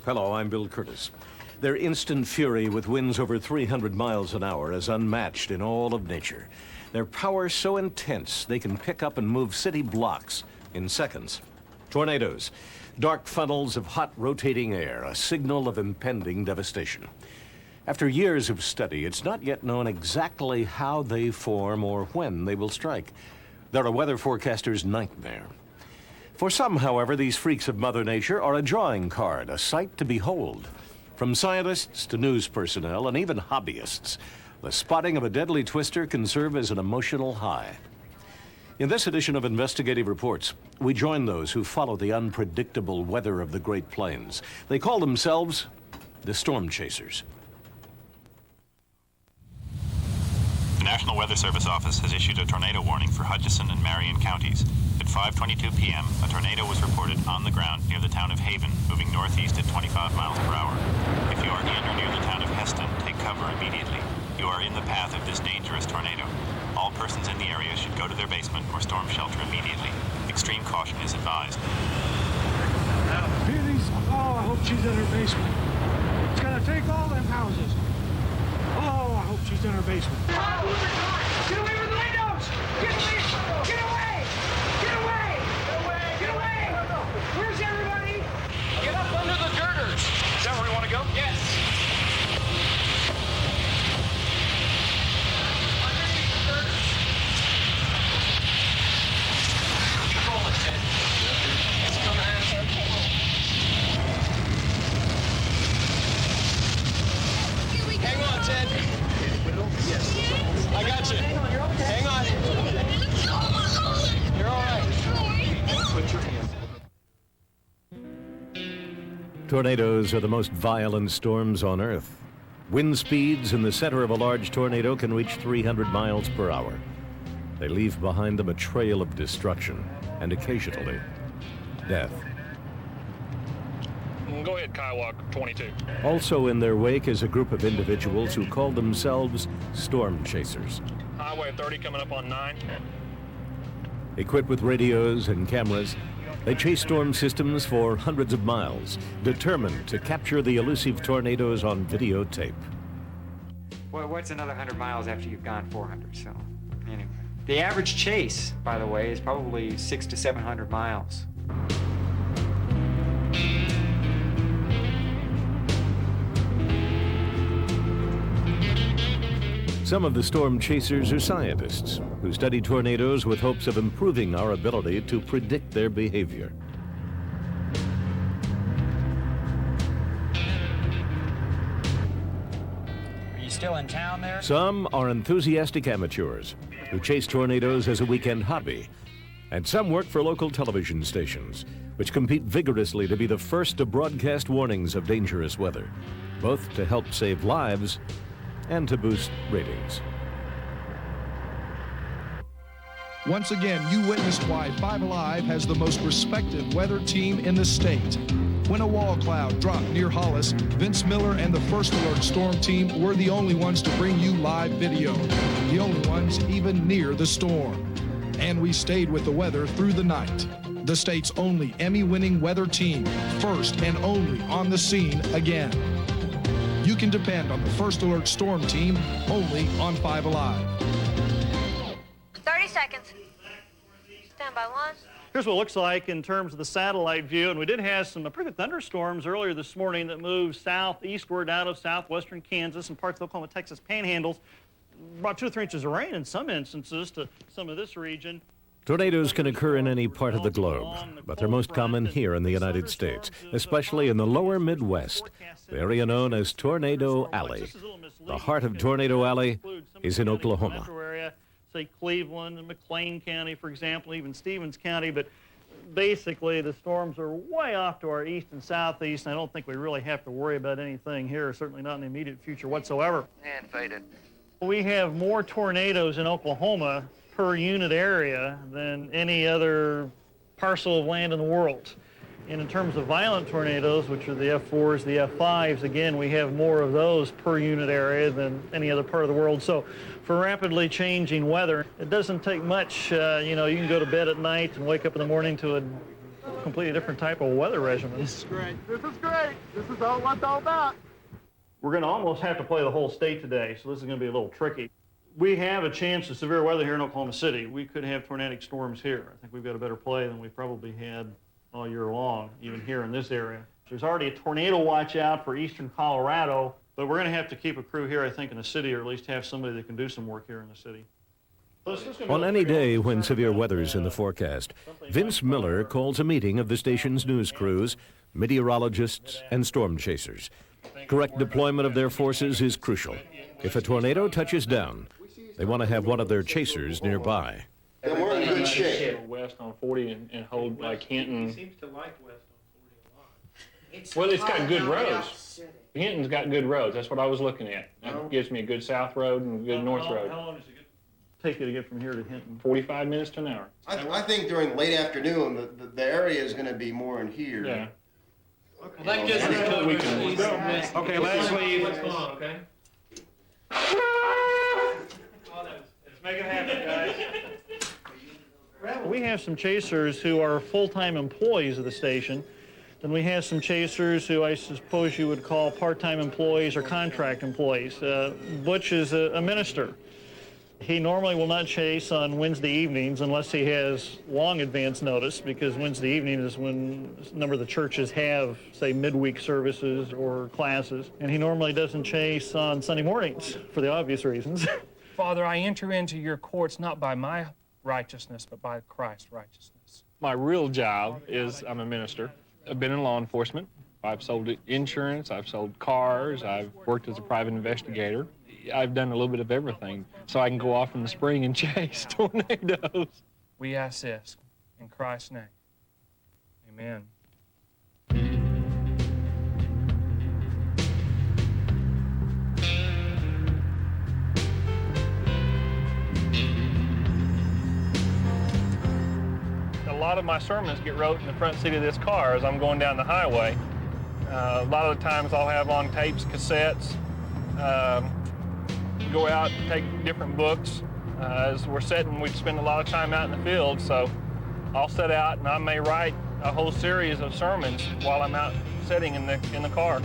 Hello, I'm Bill Curtis. Their instant fury with winds over 300 miles an hour is unmatched in all of nature. Their power so intense they can pick up and move city blocks in seconds. Tornadoes, dark funnels of hot rotating air, a signal of impending devastation. After years of study, it's not yet known exactly how they form or when they will strike. They're a weather forecaster's nightmare. For some, however, these freaks of Mother Nature are a drawing card, a sight to behold. From scientists to news personnel and even hobbyists, the spotting of a deadly twister can serve as an emotional high. In this edition of Investigative Reports, we join those who follow the unpredictable weather of the Great Plains. They call themselves the Storm Chasers. The National Weather Service Office has issued a tornado warning for Hutchinson and Marion counties. At 5:22 p.m., a tornado was reported on the ground near the town of Haven, moving northeast at 25 miles per hour. If you are in or near the town of Heston, take cover immediately. You are in the path of this dangerous tornado. All persons in the area should go to their basement or storm shelter immediately. Extreme caution is advised. Oh, I hope she's in her basement. It's gonna take all them houses. Oh, I hope she's in her basement. Get away from the windows! Get away! Get away! Get away! Get away! Get away! Where's everybody? Get up under the girders. Is that where you want to go? Yes. Underneath the girders. Control it, Ted. It's coming in. Hang on, Ted. Yes. I got you. Hang on. You're all right. Put your hands. Tornadoes are the most violent storms on Earth. Wind speeds in the center of a large tornado can reach 300 miles per hour. They leave behind them a trail of destruction and occasionally death. Go ahead, Kyle, 22. Also in their wake is a group of individuals who call themselves Storm Chasers. Highway 30 coming up on 9. Equipped with radios and cameras, they chase storm systems for hundreds of miles, determined to capture the elusive tornadoes on videotape. Well, what's another 100 miles after you've gone 400? So, anyway. The average chase, by the way, is probably 600 to 700 miles. Some of the storm chasers are scientists who study tornadoes with hopes of improving our ability to predict their behavior. Are you still in town there? Some are enthusiastic amateurs who chase tornadoes as a weekend hobby. And some work for local television stations, which compete vigorously to be the first to broadcast warnings of dangerous weather, both to help save lives and to boost ratings. Once again, you witnessed why 5 Alive has the most respected weather team in the state. When a wall cloud dropped near Hollis, Vince Miller and the First Alert Storm team were the only ones to bring you live video, the only ones even near the storm. And we stayed with the weather through the night. The state's only Emmy-winning weather team, first and only on the scene again. You can depend on the First Alert Storm team only on 5 Alive. 30 seconds. Stand by 1. Here's what it looks like in terms of the satellite view, and we did have some pretty good thunderstorms earlier this morning that moved southeastward out of southwestern Kansas and parts of the Oklahoma, Texas panhandles. Brought 2 or 3 inches of rain in some instances to some of this region. Tornadoes can occur in any part of the globe, but they're most common here in the United States, especially in the lower Midwest, the area known as Tornado Alley. The heart of Tornado Alley is in Oklahoma. Say Cleveland and McLean County, for example, even Stevens County, but basically the storms are way off to our east and southeast, and I don't think we really have to worry about anything here, certainly not in the immediate future whatsoever. And faded. We have more tornadoes in Oklahoma per unit area than any other parcel of land in the world. And in terms of violent tornadoes, which are the F4s, the F5s, again, we have more of those per unit area than any other part of the world. So for rapidly changing weather, it doesn't take much. You know, you can go to bed at night and wake up in the morning to a Completely different type of weather regimen. This is great. This is great. This is all what it's all about. We're going to almost have to play the whole state today, so this is going to be a little tricky. We have a chance of severe weather here in Oklahoma City. We could have tornadic storms here. I think we've got a better play than we probably had all year long, even here in this area. There's already a tornado watch out for eastern Colorado, but we're going to have to keep a crew here, I think, in the city, or at least have somebody that can do some work here in the city. On any day when severe weather's in the forecast, Vince Miller calls a meeting of the station's news crews, meteorologists, and storm chasers. Correct deployment of their forces is crucial. If a tornado touches down, they want to have one of their chasers nearby. And we're in good shape. West on 40 and hold like Hinton. Seems to like west on 40 a lot. Well, it's got good roads. Hinton's got good roads. That's what I was looking at. That gives me a good south road and a good north road. How long does it take you to get from here to Hinton? 45 minutes to an hour. I think during late afternoon, the area is going to be more in here. Yeah. Well, that gets us covered. Okay, let's leave. What's going on, okay? Let's make it happen, guys. We have some chasers who are full-time employees of the station. Then we have some chasers who I suppose you would call part-time employees or contract employees. Butch is a minister. He normally will not chase on Wednesday evenings unless he has long advance notice, because Wednesday evening is when a number of the churches have, say, midweek services or classes. And he normally doesn't chase on Sunday mornings for the obvious reasons. Father, I enter into your courts not by my righteousness, but by Christ's righteousness. My real job is I'm a minister. I've been in law enforcement. I've sold insurance. I've sold cars. I've worked as a private investigator. I've done a little bit of everything, so I can go off in the spring and chase tornadoes. We ask this in Christ's name. Amen. A lot of my sermons get wrote in the front seat of this car as I'm going down the highway. A lot of the times I'll have on tapes, cassettes, go out and take different books. As we're sitting, we spend a lot of time out in the field, so I'll set out and I may write a whole series of sermons while I'm out sitting in the car.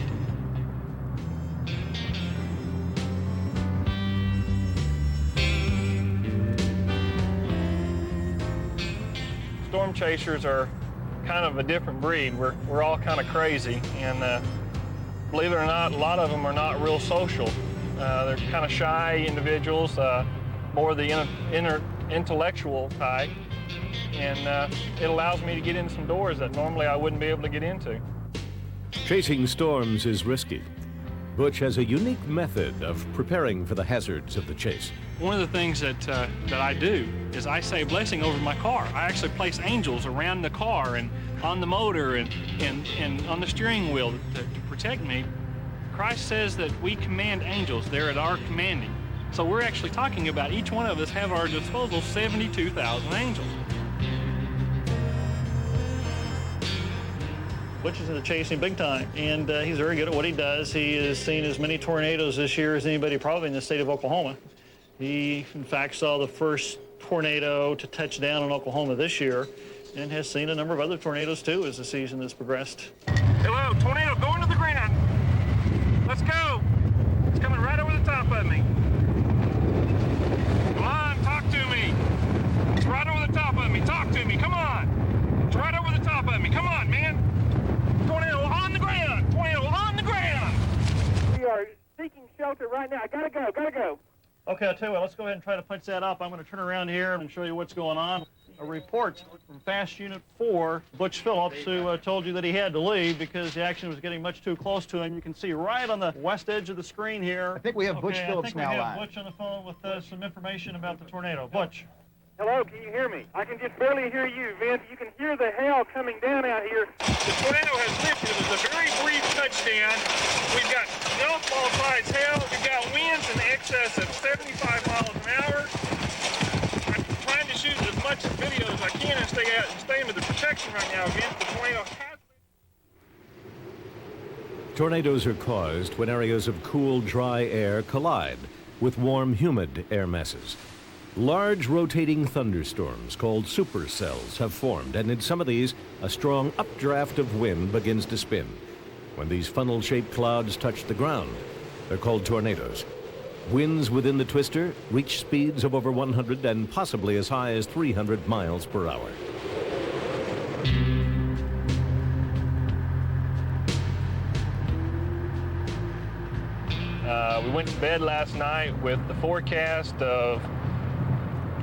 Storm chasers are kind of a different breed. We're all kind of crazy, and believe it or not, a lot of them are not real social. They're kind of shy individuals, more the intellectual type, and it allows me to get in some doors that normally I wouldn't be able to get into. Chasing storms is risky. Butch has a unique method of preparing for the hazards of the chase. One of the things that I do is I say a blessing over my car. I actually place angels around the car and on the motor and on the steering wheel to protect me. Christ says that we command angels. They're at our commanding. So we're actually talking about each one of us have at our disposal 72,000 angels. Butch is into chasing big time, and he's very good at what he does. He has seen as many tornadoes this year as anybody probably in the state of Oklahoma. He, in fact, saw the first tornado to touch down in Oklahoma this year, and has seen a number of other tornadoes, too, as the season has progressed. Hello, tornado, going to the ground. Let's go. It's coming right over the top of me. Come on, talk to me. It's right over the top of me. Talk to me. Come on. It's right over the top of me. Come on, man. Tornado on the ground. Tornado on the ground. We are seeking shelter right now. Gotta go. Okay, I'll tell you what, let's go ahead and try to punch that up. I'm going to turn around here and show you what's going on. A report from Fast Unit 4, Butch Phillips, who told you that he had to leave because the action was getting much too close to him. You can see right on the west edge of the screen here. I think we have Butch Phillips now live. I think we have Butch on the phone with some information about the tornado. Butch. Hello, can you hear me? I can just barely hear you, Vince. You can hear the hail coming down out here. The tornado has lifted. It was a very brief touchdown. We've got golf-ball-sized hail. We've got winds in excess of 75 miles an hour. I'm trying to shoot as much video as I can and stay under the protection right now against the tornado. Tornadoes are caused when areas of cool, dry air collide with warm, humid air masses. Large rotating thunderstorms called supercells have formed, and in some of these, a strong updraft of wind begins to spin. When these funnel-shaped clouds touch the ground, they're called tornadoes. Winds within the twister reach speeds of over 100 and possibly as high as 300 miles per hour. We went to bed last night with the forecast of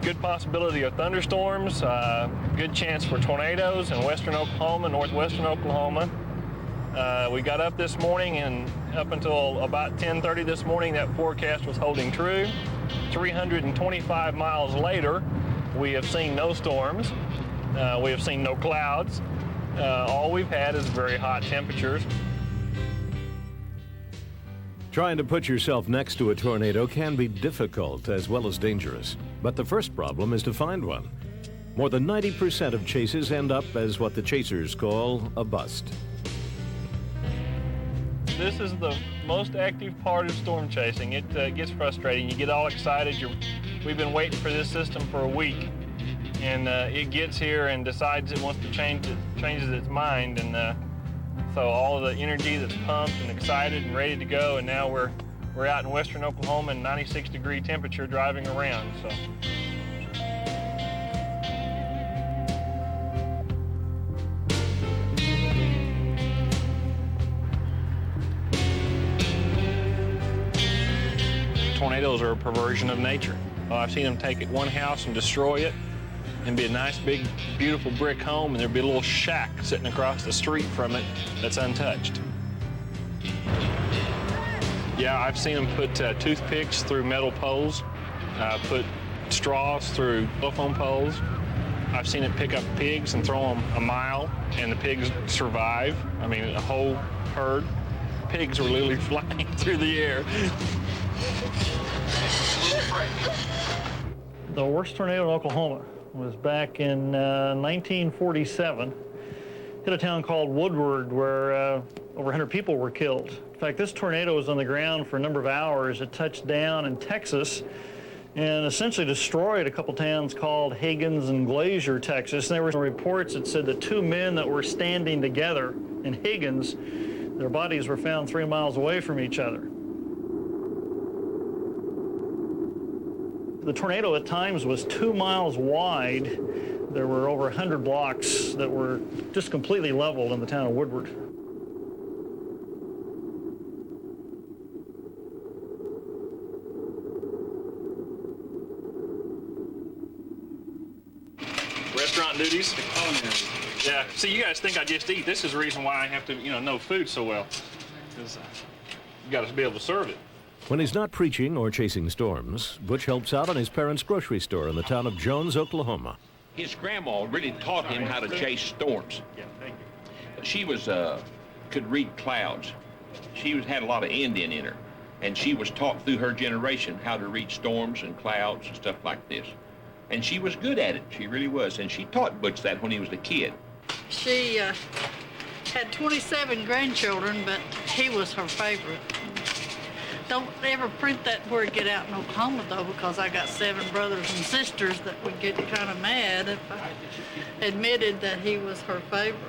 good possibility of thunderstorms, good chance for tornadoes in western Oklahoma, northwestern Oklahoma. We got up this morning, and up until about 10:30 this morning, that forecast was holding true. 325 miles later, we have seen no storms. We have seen no clouds. All we've had is very hot temperatures. Trying to put yourself next to a tornado can be difficult as well as dangerous. But the first problem is to find one. More than 90% of chases end up as what the chasers call a bust. This is the most active part of storm chasing. It gets frustrating. You get all excited. We've been waiting for this system for a week, and it gets here and decides it wants to changes its mind, and so all of the energy that's pumped and excited and ready to go, and now we're out in western Oklahoma in 96-degree temperature driving around. So. Tornadoes are a perversion of nature. I've seen them take one house and destroy it, and be a nice, big, beautiful brick home, and there'd be a little shack sitting across the street from it that's untouched. Yeah, I've seen them put toothpicks through metal poles, put straws through telephone poles. I've seen it pick up pigs and throw them a mile, and the pigs survive. I mean, a whole herd. Pigs were literally flying through the air. The worst tornado in Oklahoma was back in 1947. Hit a town called Woodward where over 100 people were killed. In fact, this tornado was on the ground for a number of hours. It touched down in Texas and essentially destroyed a couple towns called Higgins and Glazier, Texas. And there were some reports that said the two men that were standing together in Higgins, their bodies were found 3 miles away from each other. The tornado at times was 2 miles wide. There were over 100 blocks that were just completely leveled in the town of Woodward. Restaurant duties. Yeah. See, you guys think I just eat. This is the reason why I have to, know food so well. Because you got to be able to serve it. When he's not preaching or chasing storms, Butch helps out on his parents' grocery store in the town of Jones, Oklahoma. His grandma really taught him how to chase storms. Yeah, thank you. She was could read clouds. She had a lot of Indian in her, and she was taught through her generation how to read storms and clouds and stuff like this. And she was good at it. She really was. And she taught Butch that when he was a kid. She had 27 grandchildren, but he was her favorite. Don't ever print that word "get out" in Oklahoma, though, because I got 7 brothers and sisters that would get kind of mad if I admitted that he was her favorite.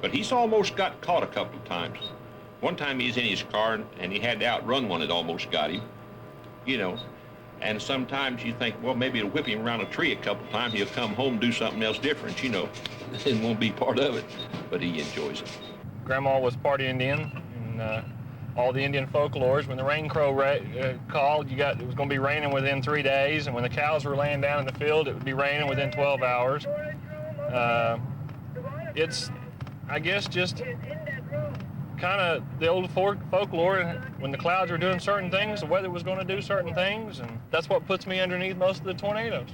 But he's almost got caught a couple of times. One time he was in his car and he had to outrun one that almost got him, And sometimes you think, well, maybe it'll whip him around a tree a couple of times. He'll come home, do something else different, and won't be part of it. But he enjoys it. Grandma was part Indian, and all the Indian folklores. When the rain crow called, it was going to be raining within 3 days, and when the cows were laying down in the field, it would be raining within 12 hours. It's, I guess, just kind of the old folklore. When the clouds were doing certain things, the weather was going to do certain things, and that's what puts me underneath most of the tornadoes.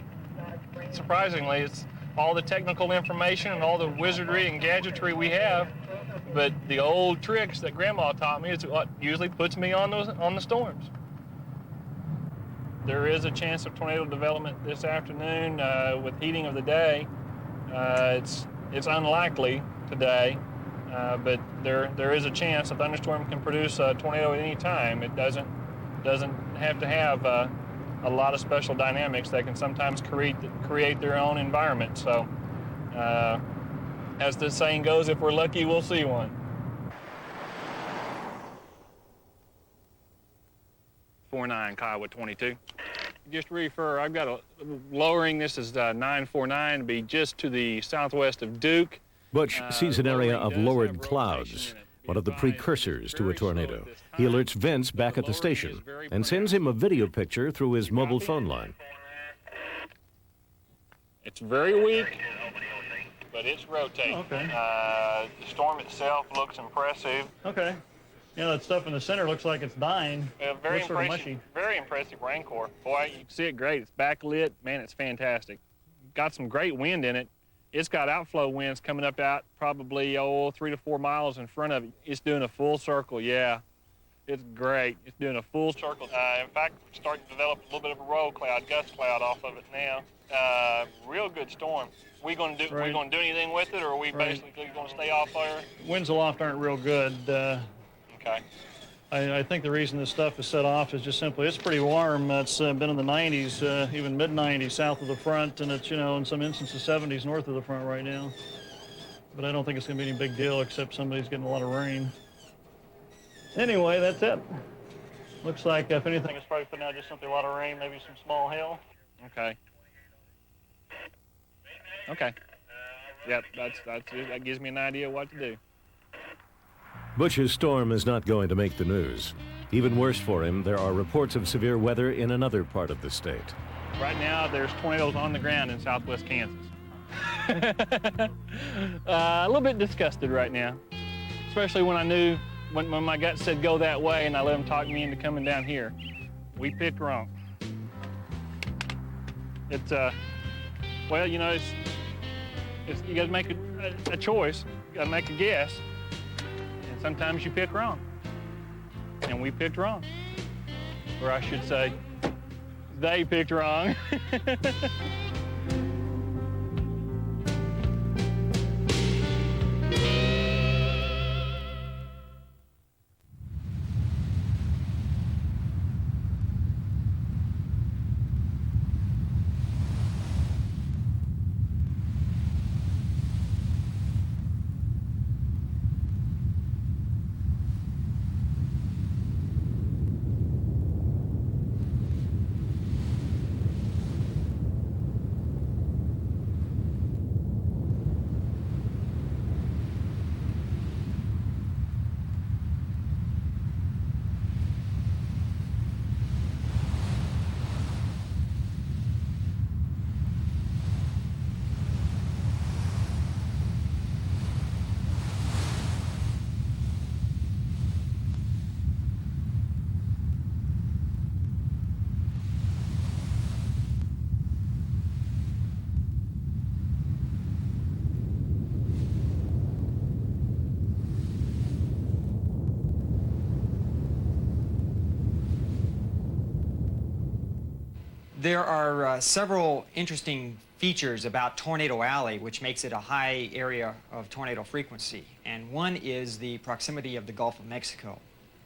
Surprisingly, it's all the technical information and all the wizardry and gadgetry we have, but the old tricks that Grandma taught me is what usually puts me on the storms. There is a chance of tornado development this afternoon with heating of the day. It's unlikely today, but there is a chance a thunderstorm can produce a tornado at any time. It doesn't have to have a lot of special dynamics that can sometimes create their own environment. So, as the saying goes, if we're lucky, we'll see one. .49 Kiowa 22. Just to refer, I've got a lowering. This is 949 to be just to the southwest of Duke. Butch sees an area of lowered clouds, one of the precursors to a tornado. He alerts Vince back at the station and sends him a video picture through his mobile phone line. It's very weak, but it's rotating. Okay. The storm itself looks impressive. Okay. Yeah, that stuff in the center looks like it's dying. Very Looks sort of impressive. mushy. Very impressive rain core. Boy, you can see it great. It's backlit. Man, it's fantastic. Got some great wind in it. It's got outflow winds coming up out probably 3 to 4 miles in front of it. It's doing a full circle. Yeah, it's great. It's doing a full circle. In fact, we're starting to develop a little bit of a roll cloud, gust cloud off of it now. Real good storm. We gonna do anything with it, or are we basically gonna stay off there? Winds aloft aren't real good. Okay. I think the reason this stuff is set off is just simply it's pretty warm. It's been in the 90s, even mid-90s south of the front, and it's, in some instances 70s north of the front right now. But I don't think it's going to be any big deal except somebody's getting a lot of rain. Anyway, that's it. Looks like, if anything, it's probably putting out just simply a lot of rain, maybe some small hail. Okay. Okay. Yep, that gives me an idea what to do. Butch's storm is not going to make the news. Even worse for him, there are reports of severe weather in another part of the state. Right now, there's tornadoes on the ground in southwest Kansas. A little bit disgusted right now, especially when I knew, when my gut said go that way and I let them talk me into coming down here. We picked wrong. It's, well, you gotta make a choice, you gotta make a guess. Sometimes you pick wrong, and we picked wrong. Or I should say, they picked wrong. There are several interesting features about Tornado Alley, which makes it a high area of tornado frequency. And one is the proximity of the Gulf of Mexico.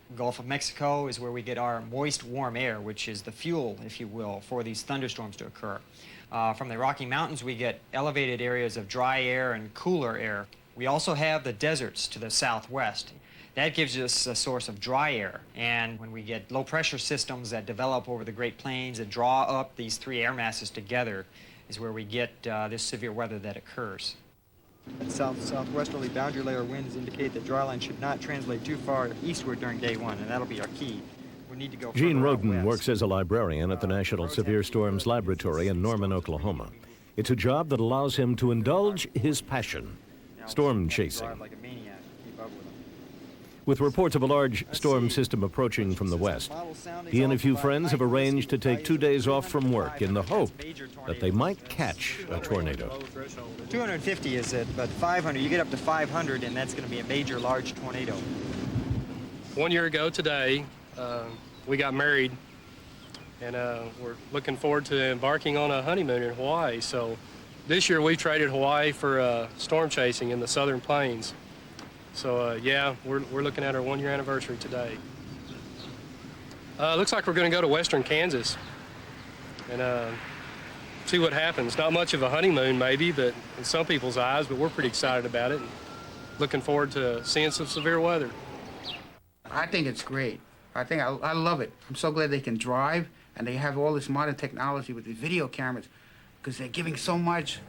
The Gulf of Mexico is where we get our moist, warm air, which is the fuel, if you will, for these thunderstorms to occur. From the Rocky Mountains, we get elevated areas of dry air and cooler air. We also have the deserts to the southwest. That gives us a source of dry air, and when we get low-pressure systems that develop over the Great Plains and draw up these three air masses together is where we get this severe weather that occurs. Southwesterly boundary layer winds indicate that dryline should not translate too far eastward during day one, and that'll be our key. We need to go Gene further out Roden west. works as a librarian at the National Severe Storms Laboratory in Norman, Oklahoma. It's a job that allows him to indulge his passion, storm chasing. Drive like a maniac to keep up with them. With reports of a large storm system approaching from the west, he and a few friends have arranged to take 2 days off from work in the hope that they might catch a tornado. 250 is it, but 500, you get up to 500, and that's going to be a major, large tornado. 1 year ago today, we got married, and we're looking forward to embarking on a honeymoon in Hawaii. So this year we've traded Hawaii for storm chasing in the southern plains. So yeah, we're looking at our 1 year anniversary today. Looks like we're going to go to western Kansas. and see what happens. Not much of a honeymoon, maybe, but in some people's eyes, but we're pretty excited about it and looking forward to seeing some severe weather. I think it's great. I love it. I'm so glad they can drive and they have all this modern technology with the video cameras because they're giving so much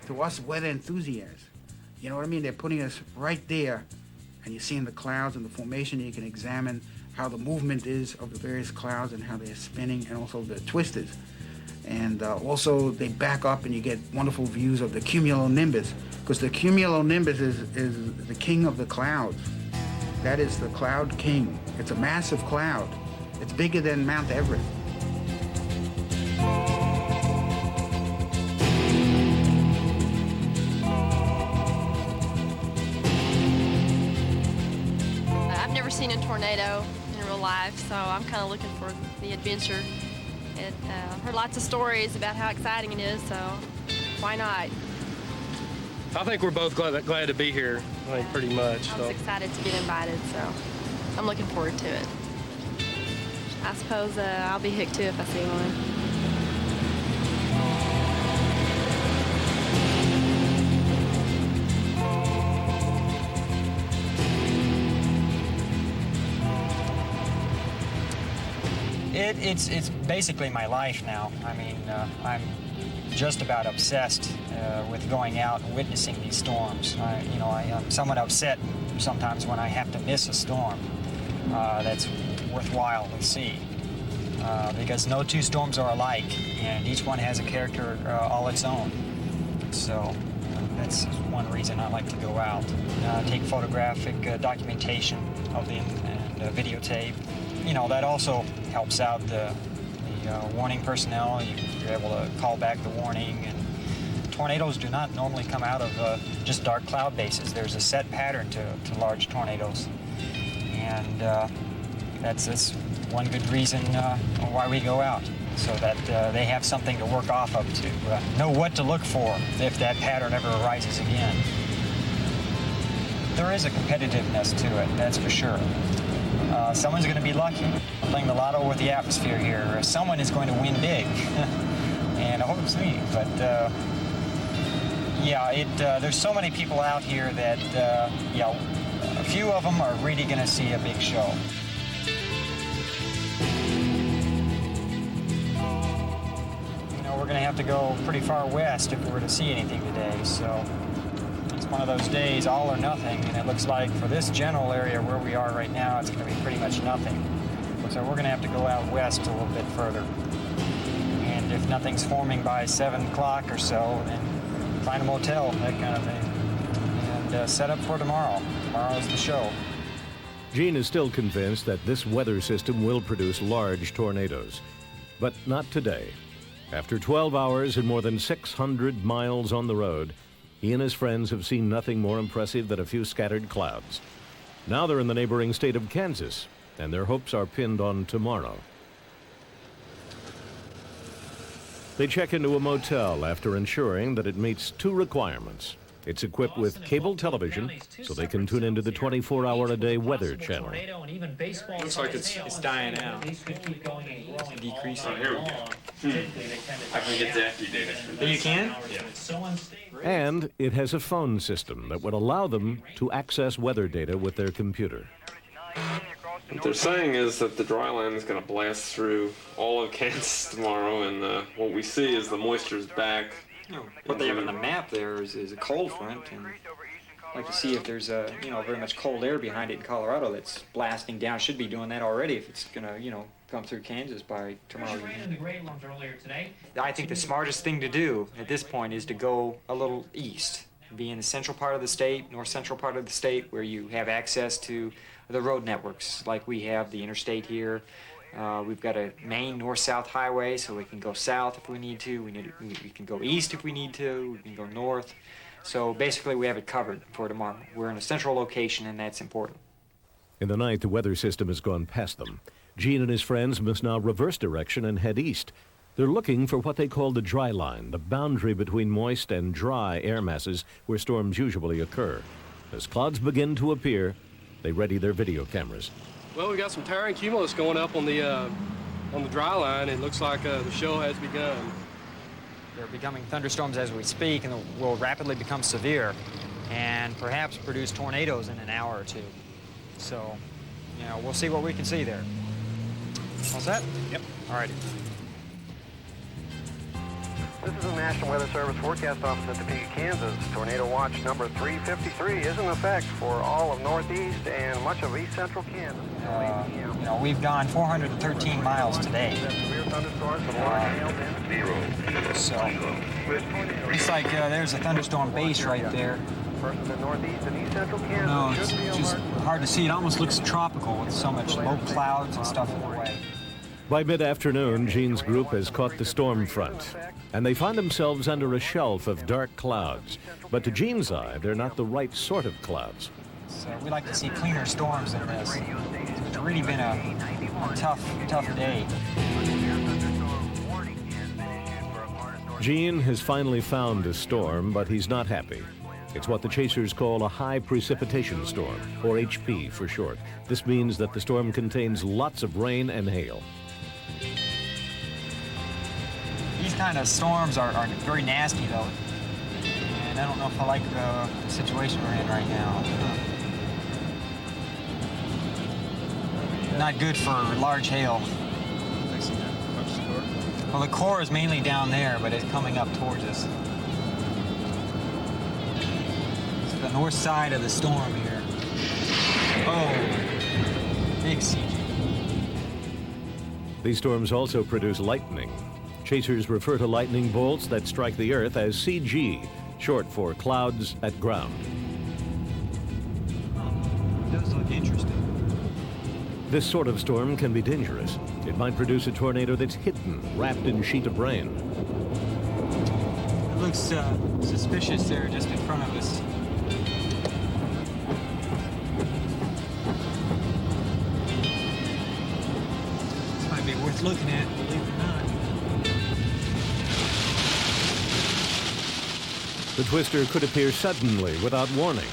to us weather enthusiasts. You know what I mean? They're putting us right there and you're seeing the clouds and the formation. You can examine how the movement is of the various clouds and how they're spinning and also the twisters. And also they back up and you get wonderful views of the cumulonimbus because the cumulonimbus is the king of the clouds. That is the cloud king. It's a massive cloud. It's bigger than Mount Everest. I've never seen a tornado in real life, so I'm kind of looking for the adventure. I've heard lots of stories about how exciting it is, so why not? I think we're both glad to be here, I think, pretty much. I was excited to get invited, so I'm looking forward to it. I suppose I'll be hooked too if I see one. It's basically my life now. I mean, I'm just about obsessed with going out and witnessing these storms. I'm somewhat upset sometimes when I have to miss a storm that's worthwhile to see because no two storms are alike and each one has a character all its own. So that's one reason I like to go out, take photographic documentation of them and videotape. You know, that also helps out the warning personnel. You're able to call back the warning. And tornadoes do not normally come out of just dark cloud bases. There's a set pattern to large tornadoes. And that's one good reason why we go out, so that they have something to work off of to know what to look for if that pattern ever arises again. There is a competitiveness to it, that's for sure. Someone's going to be lucky. Playing the lotto with the atmosphere here. Someone is going to win big, and I hope it's me. But there's so many people out here that a few of them are really going to see a big show. You know, we're going to have to go pretty far west if we were to see anything today. So it's one of those days, all or nothing, and it looks like for this general area where we are right now, it's going to be pretty much nothing. So we're going to have to go out west a little bit further. And if nothing's forming by 7 o'clock or so, then find a motel, that kind of thing, and set up for tomorrow. Tomorrow's the show. Gene is still convinced that this weather system will produce large tornadoes, but not today. After 12 hours and more than 600 miles on the road, he and his friends have seen nothing more impressive than a few scattered clouds. Now they're in the neighboring state of Kansas, and their hopes are pinned on tomorrow. They check into a motel after ensuring that it meets 2 requirements. It's equipped with cable television, so they can tune into the 24-hour-a-day Weather Channel. Looks like it's dying out. Decreasing. Oh, here we go. I can get the AccuData. You can? Yeah. And it has a phone system that would allow them to access weather data with their computer. What they're saying is that the dry line is going to blast through all of Kansas tomorrow, and what we see is the moisture's back. What they have on the map there is a cold front, and I'd like to see if there's very much cold air behind it in Colorado that's blasting down. Should be doing that already if it's going to, come through Kansas by tomorrow evening. I think the smartest thing to do at this point is to go a little east, be in the central part of the state, north central part of the state, where you have access to the road networks, like we have the interstate here. We've got a main north-south highway, so we can go south if we need to. We can go east if we need to. We can go north. So basically, we have it covered for tomorrow. We're in a central location, and that's important. In the night, the weather system has gone past them. Gene and his friends must now reverse direction and head east. They're looking for what they call the dry line, the boundary between moist and dry air masses where storms usually occur. As clouds begin to appear, they ready their video cameras. Well, we got some towering cumulus going up on the on the dry line, it looks like the show has begun. They're becoming thunderstorms as we speak, and will rapidly become severe and perhaps produce tornadoes in an hour or two. So, you know, we'll see what we can see there. All set? Yep. All righty. This is the National Weather Service Forecast Office in Topeka, Kansas. Tornado watch number 353 is in effect for all of northeast and much of east central Kansas. You know, we've gone 413 miles today. So, looks like there's a thunderstorm base right there. No, it's just hard to see. It almost looks tropical with so much low clouds and stuff in the way. By mid-afternoon, Gene's group has caught the storm front, and they find themselves under a shelf of dark clouds. But to Gene's eye, they're not the right sort of clouds. So we like to see cleaner storms than this. It's really been a tough day. Gene has finally found a storm, but he's not happy. It's what the chasers call a high precipitation storm, or HP for short. This means that the storm contains lots of rain and hail. These kind of storms are very nasty, though. And I don't know if I like the situation we're in right now. Not good for large hail. Well, the core is mainly down there, but it's coming up towards us. It's the north side of the storm here. Oh, big CG. These storms also produce lightning. Chasers refer to lightning bolts that strike the earth as CG, short for clouds at ground. It does look interesting. This sort of storm can be dangerous. It might produce a tornado that's hidden, wrapped in a sheet of rain. It looks suspicious there just in front of us. This might be worth looking at, believe it or not. The twister could appear suddenly without warning.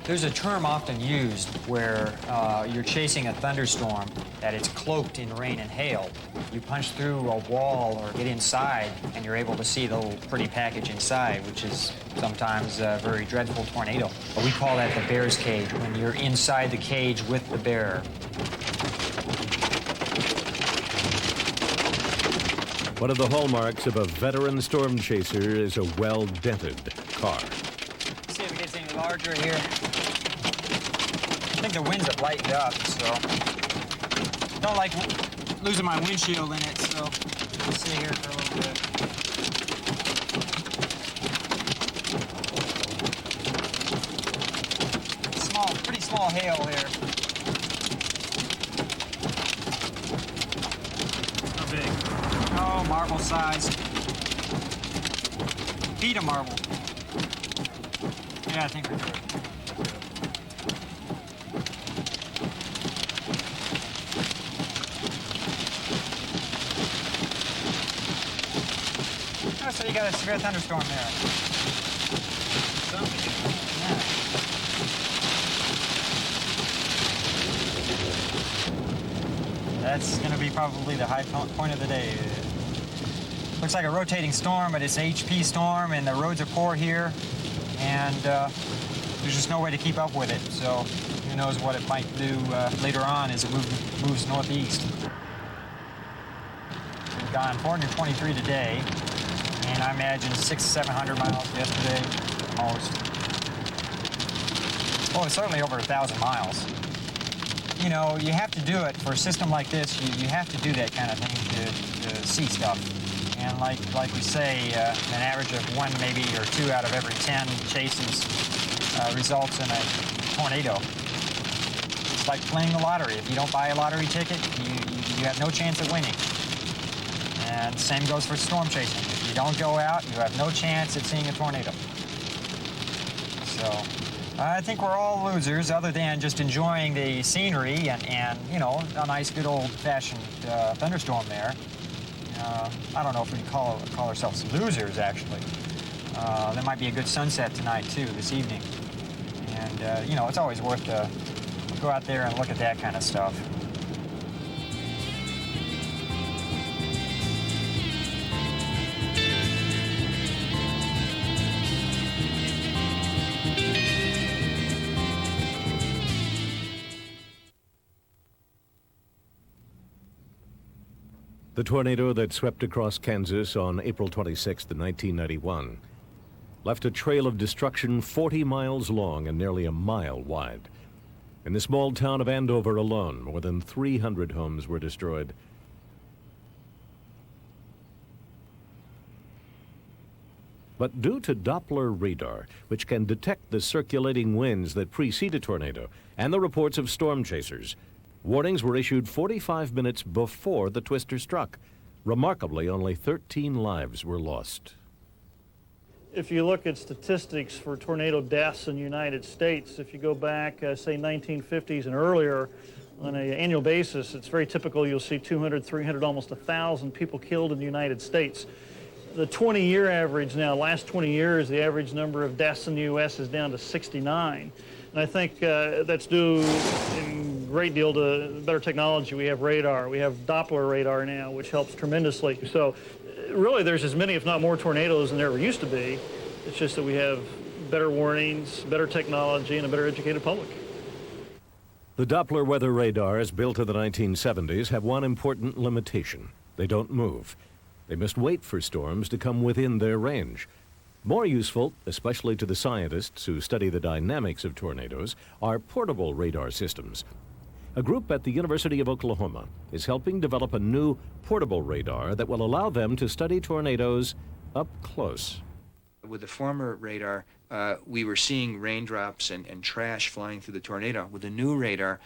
There's a term often used where you're chasing a thunderstorm that it's cloaked in rain and hail. You punch through a wall or get inside, and you're able to see the little pretty package inside, which is sometimes a very dreadful tornado. But we call that the bear's cage, when you're inside the cage with the bear. One of the hallmarks of a veteran storm chaser is a well-dented car. Let's see if it gets any larger here. I think the winds have lightened up, so don't like losing my windshield in it, so we'll stay here for a little bit. Pretty small hail here. How big? Oh, marble size. Feet of marble. Yeah, I think we're good. Oh, so you got a severe thunderstorm there. Yeah. That's going to be probably the high point of the day. Looks like a rotating storm, but it's an HP storm, and the roads are poor here, and there's just no way to keep up with it. So who knows what it might do later on as it moves northeast. We've gone 423 today, and I imagine 600-700 miles yesterday, almost. Oh, it's certainly over 1,000 miles. You know, you have to do it for a system like this. You have to do that kind of thing to see stuff. And like we say, an average of 1 maybe or 2 out of every 10 chases results in a tornado. It's like playing the lottery. If you don't buy a lottery ticket, you have no chance of winning. And the same goes for storm chasing. If you don't go out, you have no chance at seeing a tornado. So I think we're all losers, other than just enjoying the scenery and you know, a nice good old-fashioned thunderstorm there. I don't know if we can call ourselves losers, actually. There might be a good sunset tonight, too, this evening. And, you know, it's always worth to go out there and look at that kind of stuff. The tornado that swept across Kansas on April 26, 1991, left a trail of destruction 40 miles long and nearly a mile wide. In the small town of Andover alone, more than 300 homes were destroyed. But due to Doppler radar, which can detect the circulating winds that precede a tornado and the reports of storm chasers, warnings were issued 45 minutes before the twister struck. Remarkably, only 13 lives were lost. If you look at statistics for tornado deaths in the United States, if you go back, say, 1950s and earlier, on an annual basis, it's very typical you'll see 200, 300, almost 1,000 people killed in the United States. The 20-year average now, last 20 years, the average number of deaths in the U.S. is down to 69. And I think that's due in great deal to better technology. We have radar. We have Doppler radar now, which helps tremendously. So really, there's as many, if not more, tornadoes than there ever used to be. It's just that we have better warnings, better technology, and a better educated public. The Doppler weather radars, built in the 1970s, have one important limitation. They don't move. They must wait for storms to come within their range. More useful, especially to the scientists who study the dynamics of tornadoes, are portable radar systems. A group at the University of Oklahoma is helping develop a new portable radar that will allow them to study tornadoes up close. With the former radar, we were seeing raindrops and trash flying through the tornado. With the new radar,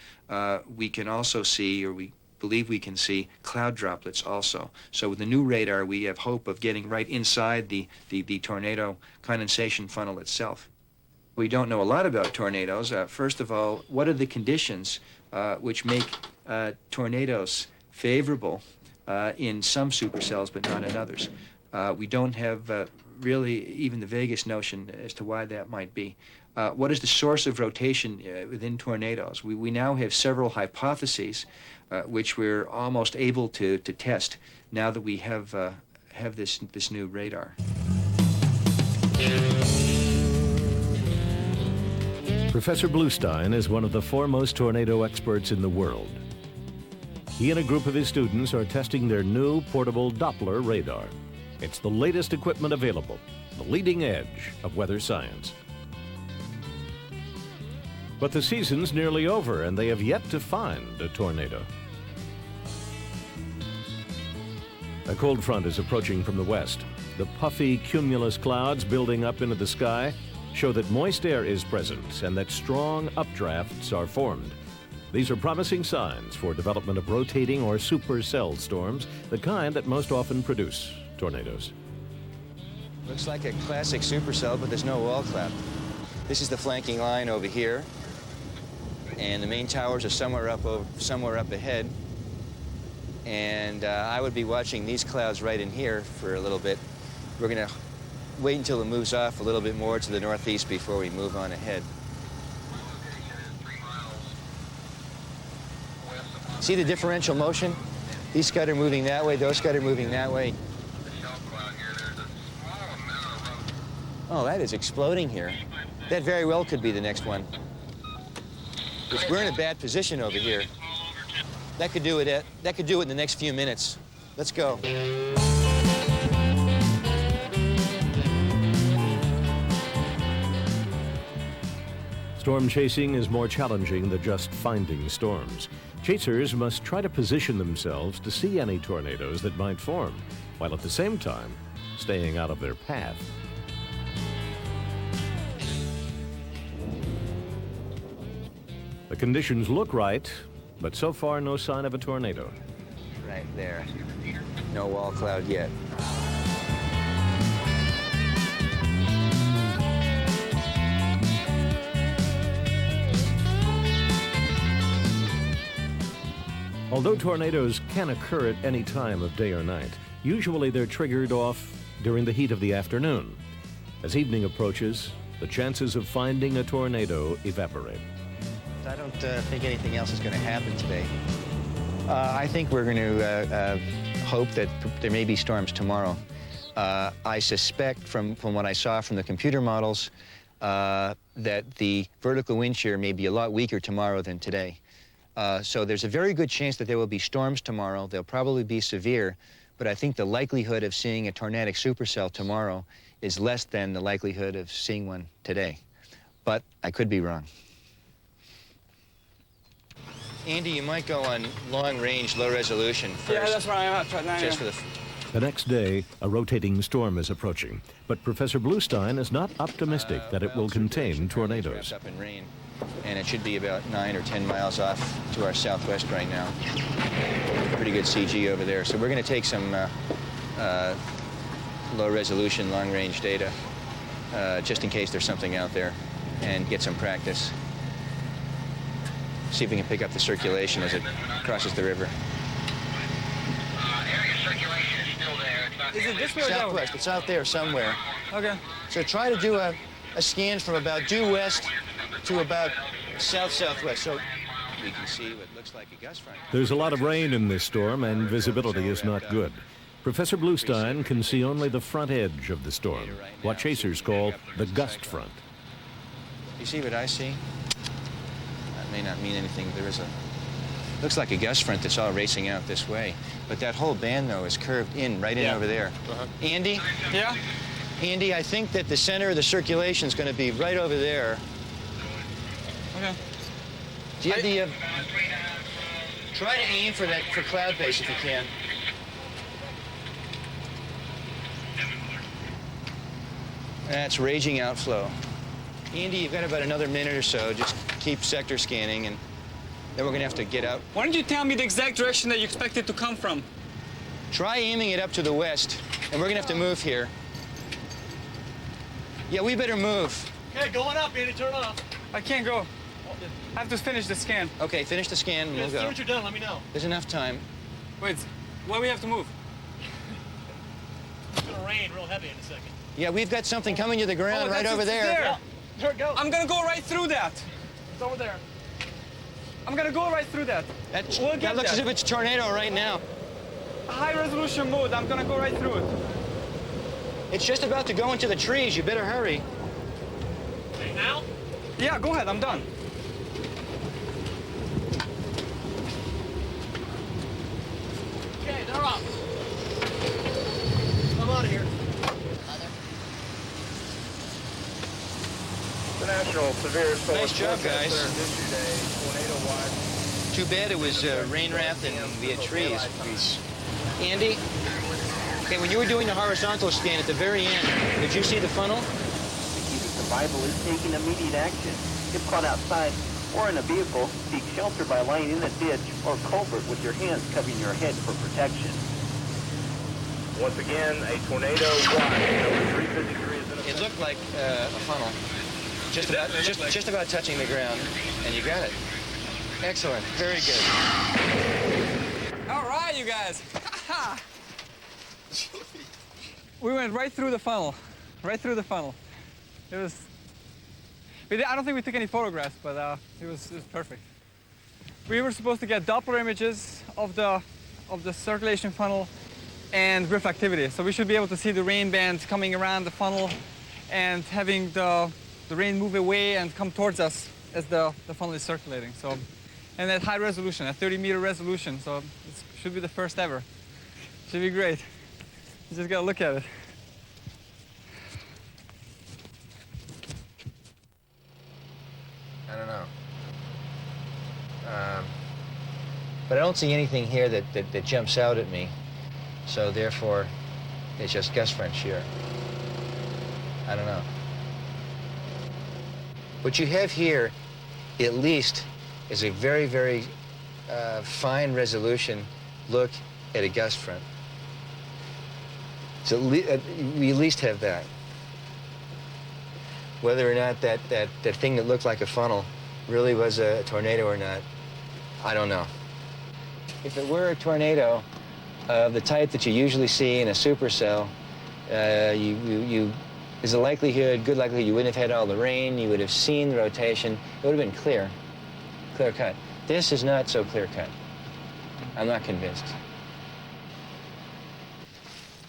we can also see, or we believe we can see, cloud droplets also. So with the new radar, we have hope of getting right inside the tornado condensation funnel itself. We don't know a lot about tornadoes. First of all, what are the conditions which make tornadoes favorable in some supercells but not in others? We don't have really even the vaguest notion as to why that might be. What is the source of rotation within tornadoes? We now have several hypotheses which we're almost able to test now that we have this new radar. Professor Bluestein is one of the foremost tornado experts in the world. He and a group of his students are testing their new portable Doppler radar. It's the latest equipment available, the leading edge of weather science. But the season's nearly over, and they have yet to find a tornado. A cold front is approaching from the west. The puffy cumulus clouds building up into the sky show that moist air is present and that strong updrafts are formed. These are promising signs for development of rotating or supercell storms, the kind that most often produce tornadoes. Looks like a classic supercell, but there's no wall cloud. This is the flanking line over here, and the main towers are somewhere up ahead. And I would be watching these clouds right in here for a little bit. We're going to wait until it moves off a little bit more to the northeast before we move on ahead. See the differential motion? These scud are moving that way, those scud are moving that way. Oh, that is exploding here. That very well could be the next one. If we're in a bad position over here, that could do it in the next few minutes. Let's go. Storm chasing is more challenging than just finding storms. Chasers must try to position themselves to see any tornadoes that might form, while at the same time staying out of their path. The conditions look right, but so far no sign of a tornado. Right there. No wall cloud yet. Although tornadoes can occur at any time of day or night, usually they're triggered off during the heat of the afternoon. As evening approaches, the chances of finding a tornado evaporate. I don't think anything else is going to happen today. I think we're going to hope that there may be storms tomorrow. I suspect from what I saw from the computer models that the vertical wind shear may be a lot weaker tomorrow than today. So there's a very good chance that there will be storms tomorrow. They'll probably be severe, but I think the likelihood of seeing a tornadic supercell tomorrow is less than the likelihood of seeing one today. But I could be wrong. Andy, you might go on long-range, low-resolution first. Yeah, that's where I'm at right now. Just yeah. for The next day, a rotating storm is approaching, but Professor Bluestein is not optimistic that it will contain tornadoes. Up in rain, and it should be about 9 or 10 miles off to our southwest right now. Pretty good CG over there. So we're going to take some low-resolution, long-range data, just in case there's something out there, and get some practice. See if we can pick up the circulation as it crosses the river. Is it this way or that way? Southwest. It's out there somewhere. Okay. So try to do a scan from about due west to about south-southwest, so we can see what looks like a gust front. There's a lot of rain in this storm, and visibility is not good. Professor Bluestein can see only the front edge of the storm, what chasers call the gust front. You see what I see? That may not mean anything. There is a... Looks like a gust front that's all racing out this way. But that whole band, though, is curved in, right in over there. Andy? Yeah? Andy, I think that the center of the circulation is going to be right over there. Okay. Do you have the... try to aim for that, for cloud base if you can. That's raging outflow. Andy, you've got about another minute or so. Just keep sector scanning, and then we're going to have to get out. Why don't you tell me the exact direction that you expect it to come from? Try aiming it up to the west, and we're going to have to move here. Yeah, we better move. Okay, going up, Andy, turn off. I can't go. I have to finish the scan. Okay, finish the scan, and we'll go. As soon as you're done, let me know. There's enough time. Wait, why do we have to move? It's going to rain real heavy in a second. Yeah, we've got something coming to the ground right over there. Yeah. There it goes. I'm going to go right through that. It's over there. I'm going to go right through that. That looks as if it's a tornado right now. High resolution mode. I'm going to go right through it. It's just about to go into the trees. You better hurry. Okay, now? Yeah, go ahead. I'm done. Okay, they're off. I'm out of here. The National Severe Storm. Nice job, guys. Too bad it was rain wrapped and we had trees. Andy, okay, when you were doing the horizontal scan at the very end, did you see the funnel? The Bible is taking immediate action. If caught outside or in a vehicle, seek shelter by lying in a ditch or culvert with your hands covering your head for protection. Once again, a tornado watch. 353 is in effect. It looked like a funnel. Just about touching the ground, and you got it. Excellent. Very good. All right, you guys. We went right through the funnel. Right through the funnel. It was... I don't think we took any photographs, but it was perfect. We were supposed to get Doppler images of the circulation funnel and reflectivity. So we should be able to see the rain bands coming around the funnel and having the rain move away and come towards us as the funnel is circulating. So, and at high resolution, at 30-meter resolution. So it should be the first ever. Should be great. You just gotta look at it. I don't know. But I don't see anything here that jumps out at me. So therefore, it's just gust front shear. I don't know. What you have here, at least, is a very, very fine resolution look at a gust front. So we at least have that. Whether or not that thing that looked like a funnel really was a tornado or not, I don't know. If it were a tornado of the type that you usually see in a supercell, you there's a likelihood, good likelihood, you wouldn't have had all the rain, you would have seen the rotation. It would have been clear cut. This is not so clear cut. I'm not convinced.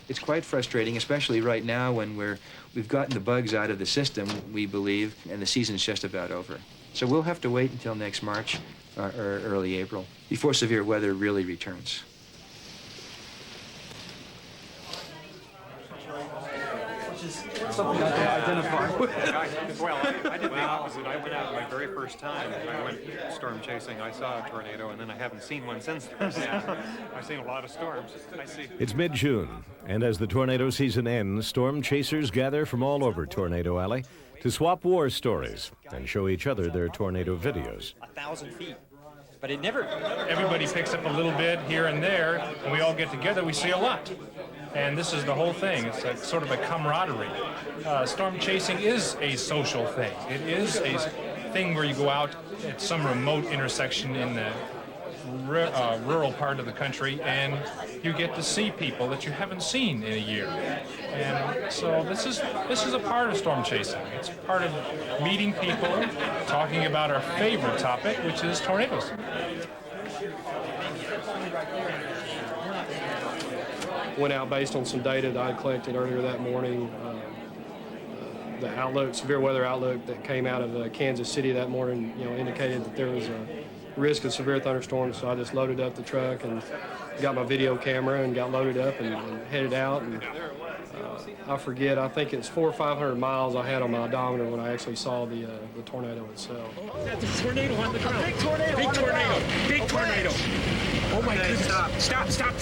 It's quite frustrating, especially right now when we've gotten the bugs out of the system, we believe, and the season's just about over. So we'll have to wait until next March or early April before severe weather really returns. Something to identify with. Well, I did the opposite. I went out my very first time. I went storm chasing. I saw a tornado, and then I haven't seen one since then. I've seen a lot of storms. I see. It's mid-June, and as the tornado season ends, storm chasers gather from all over Tornado Alley to swap war stories and show each other their tornado videos. 1,000 feet. But it never... Everybody picks up a little bit here and there, and we all get together, we see a lot. And this is the whole thing. It's a, sort of a camaraderie. Storm chasing is a social thing. It is a thing where you go out at some remote intersection in the rural part of the country, and you get to see people that you haven't seen in a year. And so this is a part of storm chasing. It's part of meeting people, talking about our favorite topic, which is tornadoes. Went out based on some data that I collected earlier that morning. The outlook, severe weather outlook that came out of Kansas City that morning, indicated that there was a risk of severe thunderstorms. So I just loaded up the truck and got my video camera and got loaded up and headed out. And I forget, I think it's 400 or 500 miles I had on my odometer when I actually saw the tornado itself. That's a tornado on the ground. Big tornado. Big tornado. Big tornado. Oh my goodness. Stop. Stop.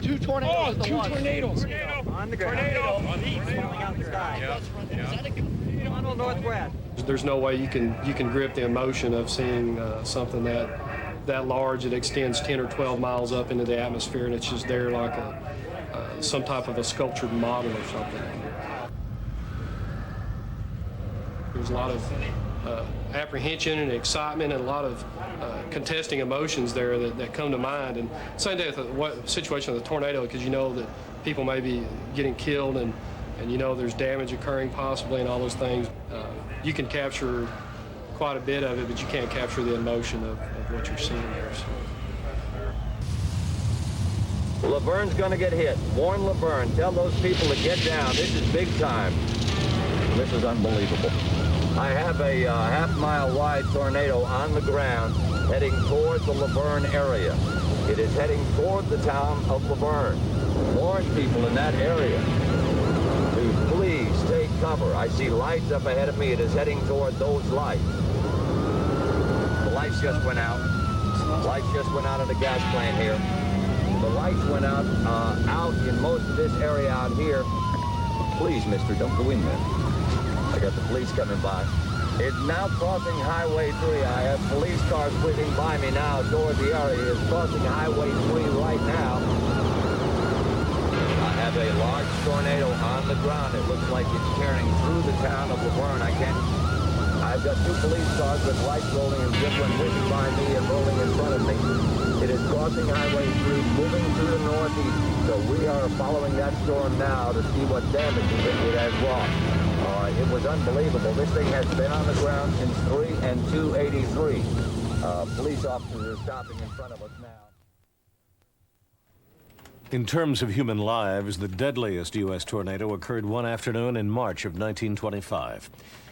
Two tornadoes. Oh, two tornadoes. On the ground. Tornado. Falling out the sky. Toronto northwest. There's no way you can grip the emotion of seeing something that large that extends 10 or 12 miles up into the atmosphere, and it's just there like some type of a sculptured model or something. There's a lot of apprehension and excitement and a lot of contesting emotions there that come to mind. And same day with the situation of the tornado, because you know that people may be getting killed and you know there's damage occurring possibly and all those things. You can capture quite a bit of it, but you can't capture the emotion of what you're seeing there. So. Laverne's gonna get hit. Warn Laverne. Tell those people to get down. This is big time. This is unbelievable. I have a half-mile wide tornado on the ground heading toward the Laverne area. It is heading toward the town of Laverne. Warn people in that area to please take cover. I see lights up ahead of me. It is heading toward those lights. The lights just went out. Lights just went out of the gas plant here. The lights went out in most of this area out here. Please, mister, don't go in there. I got the police coming by. It's now crossing Highway 3. I have police cars whizzing by me now toward the area. It's crossing Highway 3 right now. I have a large tornado on the ground. It looks like it's tearing through the town of Laverne. I've got two police cars with lights rolling and different whizzing by me and rolling in front of me. It is crossing Highway 3, moving to the northeast. So we are following that storm now to see what damage it has wrought. It was unbelievable. This thing has been on the ground since 3 and 283. Police officers are stopping in front of us now. In terms of human lives, the deadliest U.S. tornado occurred one afternoon in March of 1925.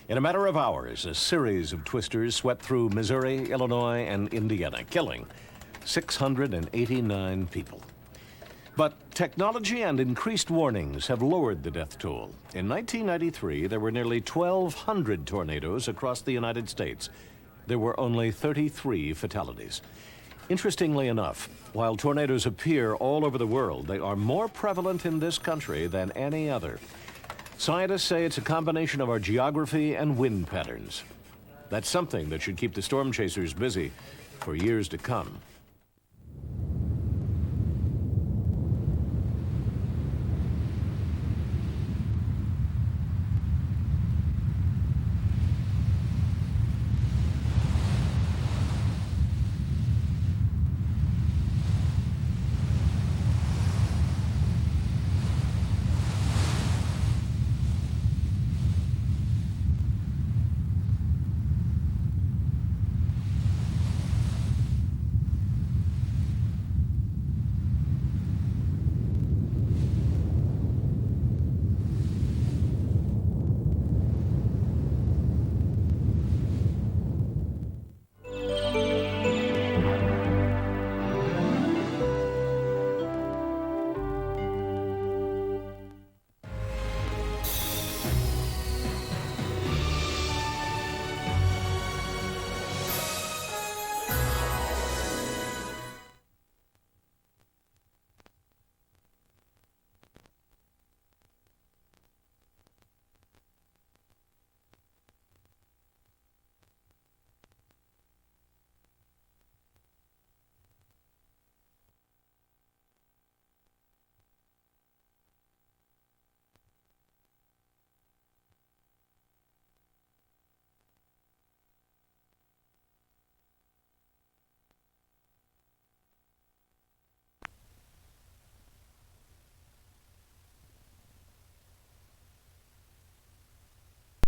In a matter of hours, a series of twisters swept through Missouri, Illinois, and Indiana, killing 689 people. But technology and increased warnings have lowered the death toll. In 1993, there were nearly 1,200 tornadoes across the United States. There were only 33 fatalities. Interestingly enough, while tornadoes appear all over the world, they are more prevalent in this country than any other. Scientists say it's a combination of our geography and wind patterns. That's something that should keep the storm chasers busy for years to come.